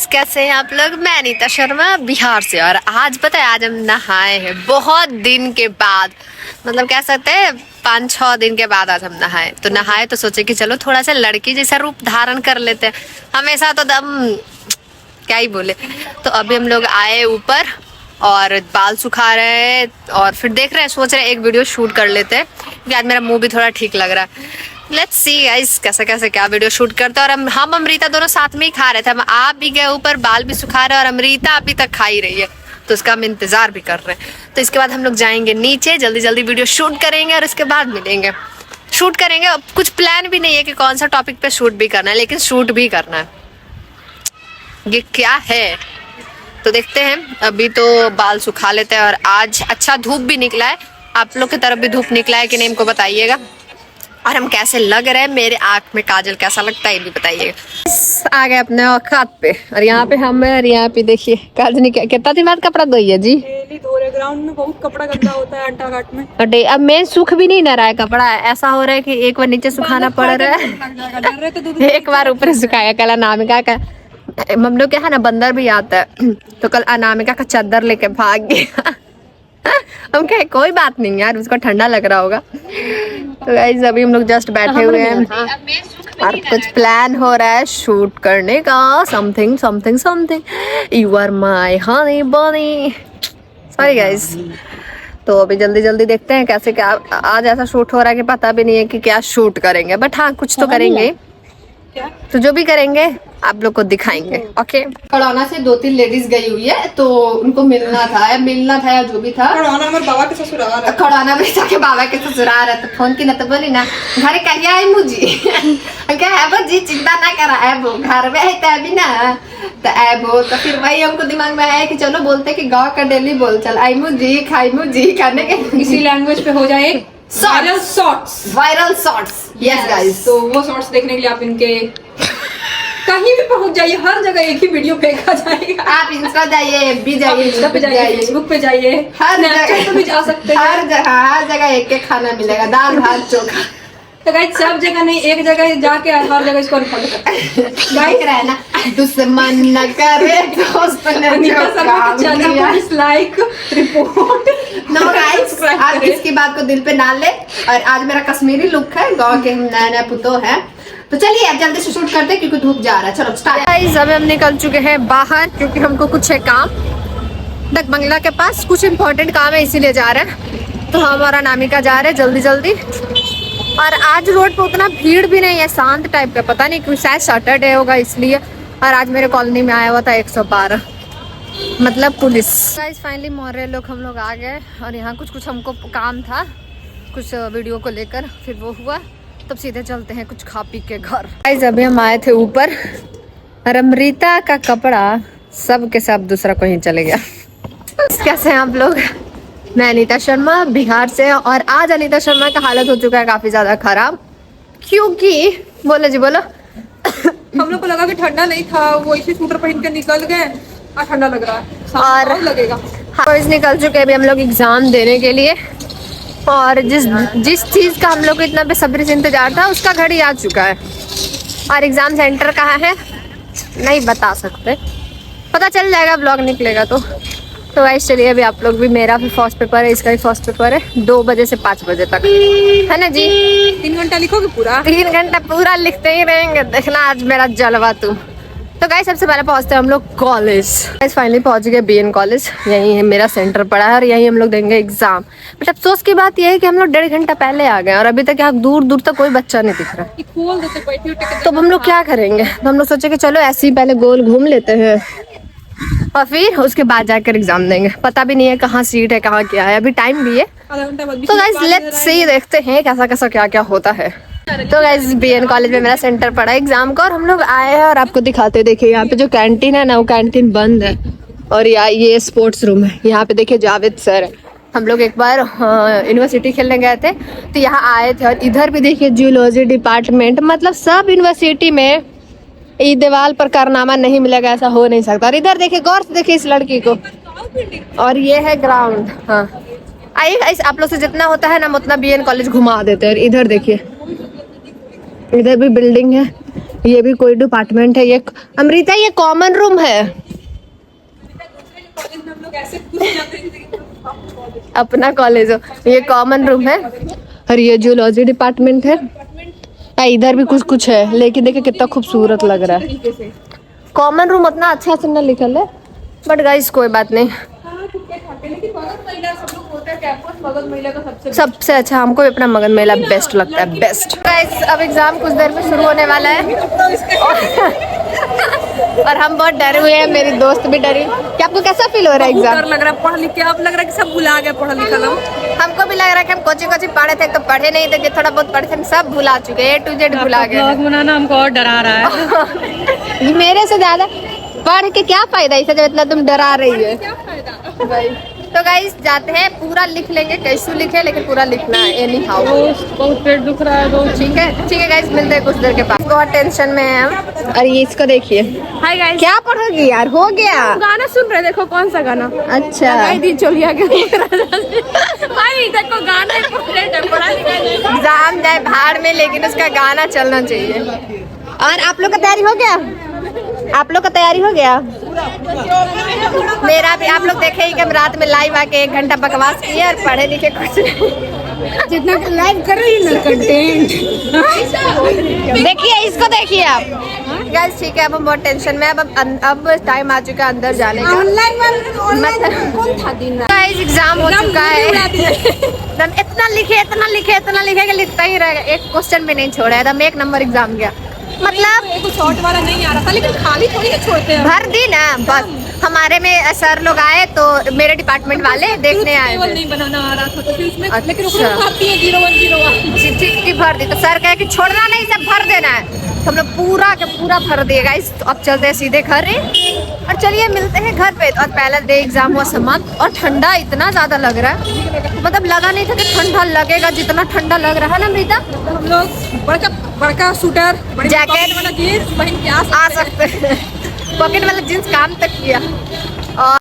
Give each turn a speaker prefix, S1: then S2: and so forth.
S1: कैसे हैं आप लोग। मैं अनीता शर्मा बिहार से। और आज पता है, आज हम नहाए हैं बहुत दिन के बाद, मतलब कह सकते हैं 5-6 दिन के बाद आज हम नहाए। तो नहाए तो सोचे कि चलो थोड़ा सा लड़की जैसा रूप धारण कर लेते हैं। हमेशा तो दम क्या ही बोले। तो अभी हम लोग आए ऊपर और बाल सुखा रहे हैं और फिर देख रहे हैं, सोच रहे हैं एक वीडियो शूट कर लेते हैं क्योंकि आज मेरा मुंह भी थोड़ा ठीक लग रहा है। लेट्स सी गाइस कैसे कैसे क्या वीडियो शूट करते हैं। और हम अमृता दोनों साथ में ही खा रहे थे। हम आप भी गए ऊपर, बाल भी सुखा रहे हैं और अमृता अभी तक खा ही रही है, तो उसका हम इंतजार भी कर रहे हैं। तो इसके बाद हम लोग जाएंगे नीचे, जल्दी जल्दी वीडियो शूट करेंगे और इसके बाद मिलेंगे, शूट करेंगे। अब कुछ प्लान भी नहीं है कि कौन सा टॉपिक पे शूट भी करना है, लेकिन शूट भी करना है। ये क्या है तो देखते हैं। अभी तो बाल सुखा लेते हैं। और आज अच्छा धूप भी निकला है। आप लोग की तरफ भी धूप निकला है कि नहीं, हमको बताइएगा। और हम कैसे लग रहे हैं, मेरे आँख में काजल कैसा लगता है ये भी बताइएगा। आ गए अपने औकात पे और यहाँ पे हम और यहाँ पे देखिए काजल कितना दिन बाद कपड़ा धोई है जी।
S2: ग्राउंड में बहुत कपड़ा गंदा होता है अंटा घाट में।
S1: और अब मैं सूख भी नहीं ना रहा है कपड़ा, ऐसा हो रहा है कि एक बार नीचे सुखाना पड़ रहा है एक बार ऊपर सुखाया। कल अनामिका का हम लोग क्या है ना, बंदर भी आता है, तो कल अनामिका का चादर लेके भाग गया। हम कहे कोई बात नहीं यार, उसको ठंडा लग रहा होगा। तो गाइस अभी हम लोग जस्ट बैठे हुए हैं और कुछ प्लान हो रहा है शूट करने का। Something something something, you are my honey bunny. Sorry guys. तो अभी जल्दी जल्दी देखते हैं कैसे क्या आज ऐसा शूट हो रहा है कि पता भी नहीं है कि क्या शूट करेंगे, बट हाँ कुछ तो करेंगे। तो जो भी करेंगे आप लोग को दिखाएंगे। ओके। खड़ौना से 2-3 लेडीज गई हुई है, तो उनको मिलना था या जो भी था।
S2: खड़ौना मेरे बाबा के ससुराल है।
S1: खड़ौना में जाके बाबा के ससुराल है, तो फोन की ना तो बोली ना घर कहिए आई मुझी। क्या है वो जी, चिंता ना करा है वो घर में है तभी ना, तो ऐबो तो फिर वही हमको दिमाग में आया कि चलो बोलते कि गाँव का डेली बोल चल आई मुझी खाई मुझी करने के
S2: इसी लैंग्वेज पे हो जाए
S1: वायरल शॉर्ट्स। Yes guys.
S2: तो वो शॉर्ट्स देखने के लिए आप इनके कहीं भी पहुंच जाइए, हर जगह एक ही वीडियो फेंका जाएगा।
S1: आप इंस्टा जाइए, एफबी जाइए,
S2: इंस्टा पे जाइए, फेसबुक पे जाइए,
S1: हर
S2: जगह पे भी जा सकते हैं।
S1: हर जगह एक एक खाना मिलेगा, दाल भात चोखा।
S2: तो गाइस सब जगह नहीं, एक जगह जाके हर जगह इसको फॉलो करते
S1: गाइस रहना दुश्मन न करे दोस्त ने
S2: अनीता शर्मा के चैनल को डिसलाइक रिपोर्ट।
S1: नो गाइस, आप इसकी बात को दिल पे ना ले। और आज मेरा कश्मीरी लुक है, गांव के नया नया पुतो है। तो चलिए अब जल्दी से शूट करते हैं क्योंकि धूप जा रहा है। चलो स्टार्ट। गाइस अभी हम निकल चुके हैं बाहर क्योंकि हमको कुछ है काम डक बंगला के पास, कुछ इम्पोर्टेंट काम है इसीलिए जा रहे हैं। तो हम और अनामिका जा रहे हैं जल्दी जल्दी। और आज रोड पे उतना भीड़ भी नहीं है, शांत टाइप का, पता नहीं क्यों, शायद सैटरडे होगा इसलिए। और आज मेरे कॉलोनी में आया हुआ था 112 मतलब पुलिस। गाइस फाइनली मोहर्रे लोग हम लोग आ गए और यहाँ कुछ हमको काम था कुछ वीडियो को लेकर, फिर वो हुआ, तब सीधे चलते हैं कुछ खा पी के घर। गाइस अभी हम आए थे ऊपर और अमृता का कपड़ा सब के सब दूसरा कहीं चले गया। कैसे हैं आप लोग। मैं अनीता शर्मा बिहार से। और आज अनीता शर्मा का हालत हो चुका है काफी ज्यादा खराब क्योंकि बोलो जी बोलो।
S2: हम लोग को लगा कि ठंडा नहीं था, वो इसी स्वेटर पहन के निकल गए और ठंडा लग रहा है
S1: और
S2: लगेगा।
S1: हाँ निकल चुके हैं अभी हम लोग एग्जाम देने के लिए। और जिस चीज का हम लोग को इतना बेसब्री से इंतजार था उसका घड़ी आ चुका है। और एग्जाम सेंटर कहाँ है नहीं बता सकते, पता चल जाएगा ब्लॉग निकलेगा तो गाइस चलिए अभी आप लोग भी, मेरा भी फर्स्ट पेपर है, इसका भी फर्स्ट पेपर है 2 बजे से 5 बजे तक है ना जी।
S2: 3 घंटा लिखोगे पूरा?
S1: 3 घंटा पूरा लिखते ही रहेंगे, देखना आज मेरा जलवा तुम। तो गाइस सबसे पहले पहुंचते हैं हम लोग कॉलेज। गाइस फाइनली पहुंच गए BN कॉलेज, यही है मेरा सेंटर पड़ा है और यही हम लोग देंगे एग्जाम। बट अफसोस की बात यह है कि हम लोग 1.5 घंटा पहले आ गए और अभी तक यहाँ दूर दूर तक कोई बच्चा नहीं दिख रहा। तो हम लोग क्या करेंगे, तो हम लोग सोचे कि चलो ऐसे ही पहले गोल घूम लेते हैं और फिर उसके बाद जाकर एग्जाम देंगे। पता भी नहीं है कहाँ सीट है कहाँ क्या है, अभी टाइम भी है। तो गाइस लेट्स सी, देखते हैं कैसा कैसा क्या क्या होता है। तो गाइस BN कॉलेज में मेरा सेंटर पड़ा है एग्जाम का और हम लोग आए हैं और आपको दिखाते देखिए यहाँ पे जो कैंटीन है ना वो कैंटीन बंद है। और ये स्पोर्ट्स रूम है, यहाँ पे देखिए जावेद सर है। हम लोग एक बार यूनिवर्सिटी खेलने गए थे तो यहाँ आए थे। और इधर भी देखिए जियोलॉजी डिपार्टमेंट, मतलब सब यूनिवर्सिटी में ये दीवार पर कारनामा नहीं मिलेगा ऐसा हो नहीं सकता। और इधर देखिए गौर से देखिए इस लड़की को। और ये है ग्राउंड। हाँ आइए आप लोग से जितना होता है ना उतना BN कॉलेज घुमा देते हैं। इधर देखिए इधर भी बिल्डिंग है, ये भी कोई डिपार्टमेंट है। ये अमृता ये कॉमन रूम है,
S2: कॉलेज में हम लोग ऐसे घुस जाते हैं कि
S1: अपना कॉलेज हो। ये कॉमन रूम है और ये जूलॉजी डिपार्टमेंट है। इधर भी कुछ कुछ है, लेकिन देखिए कितना खूबसूरत लग रहा है।
S2: तरीके से।
S1: कॉमन रूम उतना अच्छा से ना लिखल है, बट गाइस कोई बात नहीं।
S2: हाँ, ठीक-ठाक है, लेकिन मगध महिला सब लोग बोलते हैं कैंपस मगध महिला का
S1: सबसे अच्छा हमको भी अपना मगध मेला बेस्ट लगता है, बेस्ट। गाइस अब एग्जाम कुछ देर में शुरू होने वाला है और हम बहुत डरे हुए हैं, मेरी दोस्त भी डरी। क्या आपको कैसा फील हो रहा है एग्जाम?
S2: डर लग रहा है पढ़ लिख के, अब लग रहा है कि सब भुला गए पढ़ा लिखा हम।
S1: हमको भी लग रहा है कि हम कोचिंग पढ़े थे तो पढ़े नहीं थे, थोड़ा बहुत पढ़े थे, हम सब भुला चुके हैं, A to Z भुला गए।
S3: ब्लॉग बनाना हमको और डरा रहा है।
S1: मेरे से ज्यादा पढ़ के क्या फायदा इसे, जब इतना तुम डरा रही है।
S2: क्या फायदा?
S1: तो गाइस जाते हैं, पूरा लिख लेंगे, कैसे लिखे लेकिन पूरा लिखना है एनी हाउ।
S3: बहुत पेट दुख रहा है दोस्त।
S1: ठीक है गाइस, मिलते हैं कुछ देर के बाद। बहुत टेंशन में है हम। और ये इसको देखिए,
S2: हाय गाइस,
S1: क्या पढ़ोगी यार, हो गया।
S2: गाना सुन रहे, देखो कौन सा गाना।
S1: अच्छा
S2: दिन चलिया गया भाई, देखो गाना इम्पोर्टेंट है, पढ़ा लिखा नहीं।
S1: एग्जाम जाए भाड़ में, लेकिन उसका गाना चलना चाहिए। और आप लोग का तैयारी हो गया? आप लोग का तैयारी हो गया? मेरा भी। आप लोग देखे ही कि हम रात में लाइव आके 1 घंटा बकवास किए और पढ़े लिखे कुछ नहीं।
S2: जितना लाइव कर रही है ना कंटेंट।
S1: देखिए इसको, देखिए आप गाइस। ठीक है, अब हम बहुत टेंशन में हैं। अब टाइम आ चुका है अंदर जाने का।
S2: ऑनलाइन कौन था दिन रात?
S1: गाइस एग्जाम हो चुका है, एकदम इतना लिखे कि लिखता ही रहेगा, एक क्वेश्चन भी नहीं छोड़ा है, एकदम 1 नंबर एग्जाम गया। मतलब
S2: एक शॉर्ट वाला नहीं आ रहा था, लेकिन खाली थोड़ी है, छोड़ते हैं।
S1: भर दी ना बस। हमारे में सर लोग आए तो मेरे डिपार्टमेंट वाले देखने आए
S2: टेबल
S1: थे।
S2: नहीं बनाना आ रहा था तो फिर उसमें,
S1: अच्छा।
S2: लेकिन उसमें खाती है 0101।
S1: चिट्ठी भर दी तो सर कहे कि छोड़ना नहीं, सब भर देना है। तो हम लोग पूरा के पूरा भर दिए गाइस। तो अब चलते हैं सीधे घर और चलिए मिलते हैं घर पे। और पहला डे एग्जाम हुआ समाप्त और ठंडा इतना ज्यादा लग रहा है, मतलब लगा नहीं था कि ठंडा लगेगा जितना ठंडा लग रहा है ना अमृता।
S2: हम लोग बड़का स्वेटर,
S1: जैकेट
S2: वाला जीन्स पहन के
S1: आ सकते हैं। पॉकेट वाला जींस काम तक किया। और